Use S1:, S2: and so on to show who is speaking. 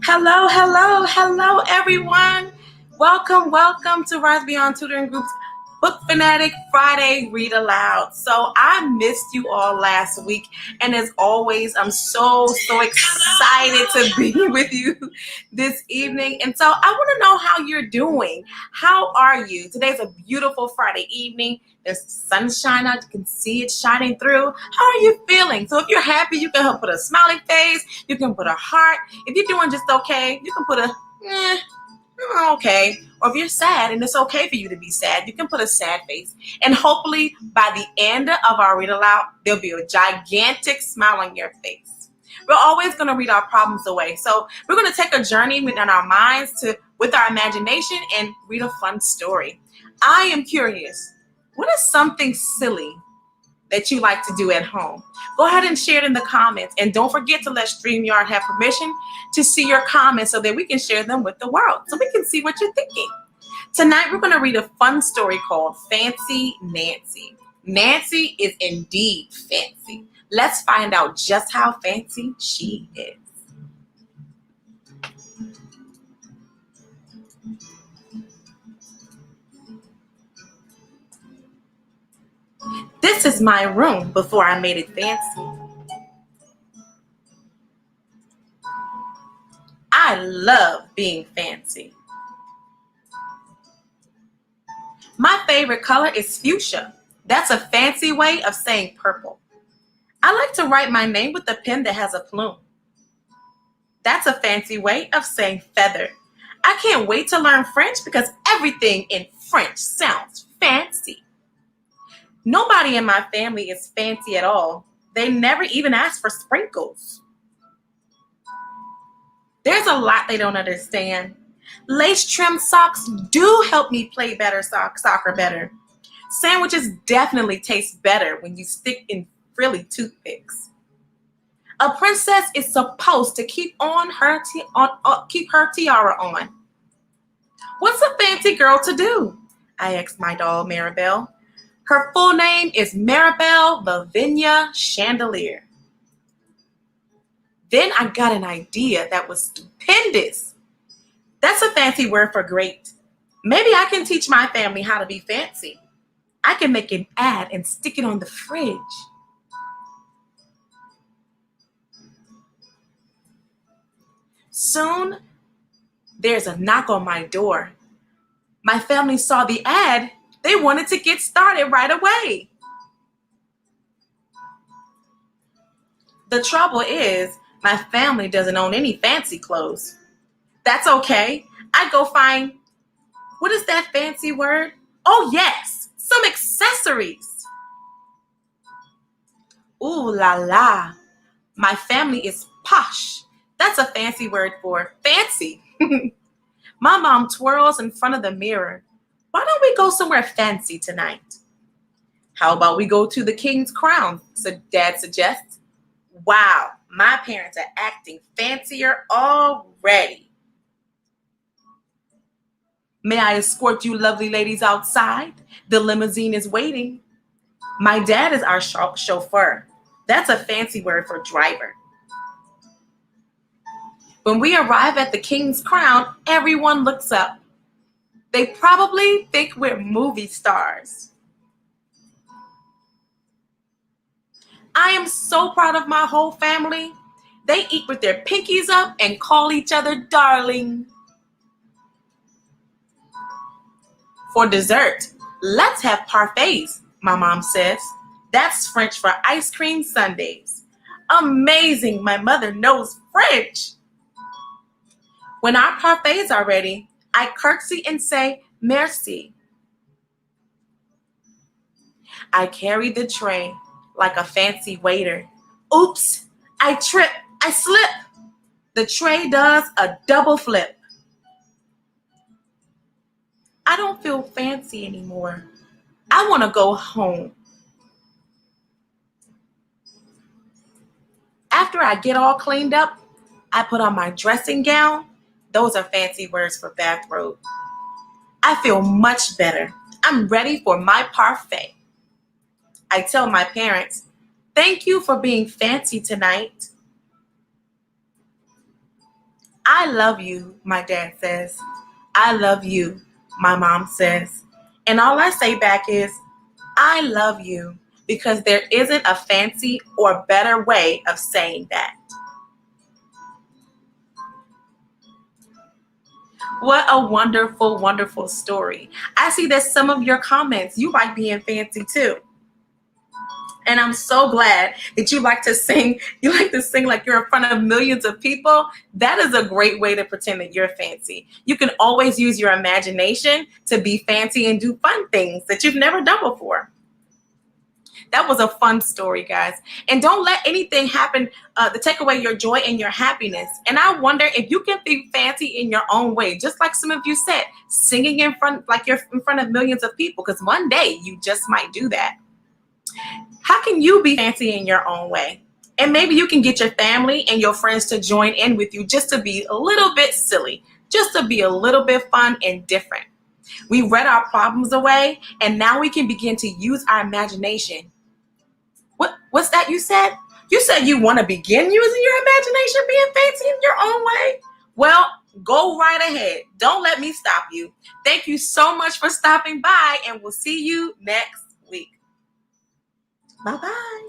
S1: Hello, hello, hello, everyone. Welcome to Rise Beyond Tutoring Group's Book Fanatic Friday Read Aloud. So I missed you all last week, and as always, I'm so excited to be with you this evening. And so I want to know how you're doing. How are you? Today's a beautiful Friday evening. There's sunshine out. You can see it shining through. How are you feeling? So if you're happy, you can put a smiley face. You can put a heart. If you're doing just okay, you can put a okay. Or if you're sad and it's okay for you to be sad, you can put a sad face. And hopefully by the end of our read aloud, there'll be a gigantic smile on your face. We're always going to read our problems away. So we're going to take a journey within our minds with our imagination and read a fun story. I am curious. What is something silly that you like to do at home? Go ahead and share it in the comments. And don't forget to let StreamYard have permission to see your comments so that we can share them with the world, so we can see what you're thinking. Tonight, we're going to read a fun story called Fancy Nancy. Nancy is indeed fancy. Let's find out just how fancy she is. This is my room before I made it fancy. I love being fancy. My favorite color is fuchsia. That's a fancy way of saying purple. I like to write my name with a pen that has a plume. That's a fancy way of saying feather. I can't wait to learn French because everything in French sounds fancy. Nobody in my family is fancy at all. They never even ask for sprinkles. There's a lot they don't understand. Lace trim socks do help me play soccer better. Sandwiches definitely taste better when you stick in frilly toothpicks. A princess is supposed to keep her tiara on. What's a fancy girl to do? I asked my doll Maribel. Her full name is Maribel Lavinia Chandelier. Then I got an idea that was stupendous. That's a fancy word for great. Maybe I can teach my family how to be fancy. I can make an ad and stick it on the fridge. Soon, there's a knock on my door. My family saw the ad. They wanted to get started right away. The trouble is, my family doesn't own any fancy clothes. That's okay. I go find, what is that fancy word? Oh yes, some accessories. Ooh la la. My family is posh. That's a fancy word for fancy. My mom twirls in front of the mirror. Why don't we go somewhere fancy tonight? How about we go to the King's Crown? So Dad suggests. Wow, my parents are acting fancier already. May I escort you lovely ladies outside? The limousine is waiting. My dad is our chauffeur. That's a fancy word for driver. When we arrive at the King's Crown, everyone looks up. They probably think we're movie stars. I am so proud of my whole family. They eat with their pinkies up and call each other darling. For dessert, let's have parfaits, my mom says. That's French for ice cream sundaes. Amazing, my mother knows French. When our parfaits are ready, I curtsy and say merci. I carry the tray like a fancy waiter. Oops, I trip, I slip. The tray does a double flip. I don't feel fancy anymore. I want to go home. After I get all cleaned up, I put on my dressing gown. Those are fancy words for bathrobe. I feel much better. I'm ready for my parfait. I tell my parents, thank you for being fancy tonight. I love you, my dad says. I love you, my mom says. And all I say back is, I love you, because there isn't a fancy or better way of saying that. What a wonderful, wonderful story. I see that some of your comments, you like being fancy too. And I'm so glad that you like to sing. You like to sing like you're in front of millions of people. That is a great way to pretend that you're fancy. You can always use your imagination to be fancy and do fun things that you've never done before. That was a fun story, guys. And don't let anything happen to take away your joy and your happiness. And I wonder if you can be fancy in your own way, just like some of you said, singing in front, like you're in front of millions of people, because one day you just might do that. How can you be fancy in your own way? And maybe you can get your family and your friends to join in with you just to be a little bit silly, just to be a little bit fun and different. We read our problems away, and now we can begin to use our imagination. What's that you said? You said you want to begin using your imagination, being fancy in your own way? Well, go right ahead. Don't let me stop you. Thank you so much for stopping by, and we'll see you next week. Bye-bye.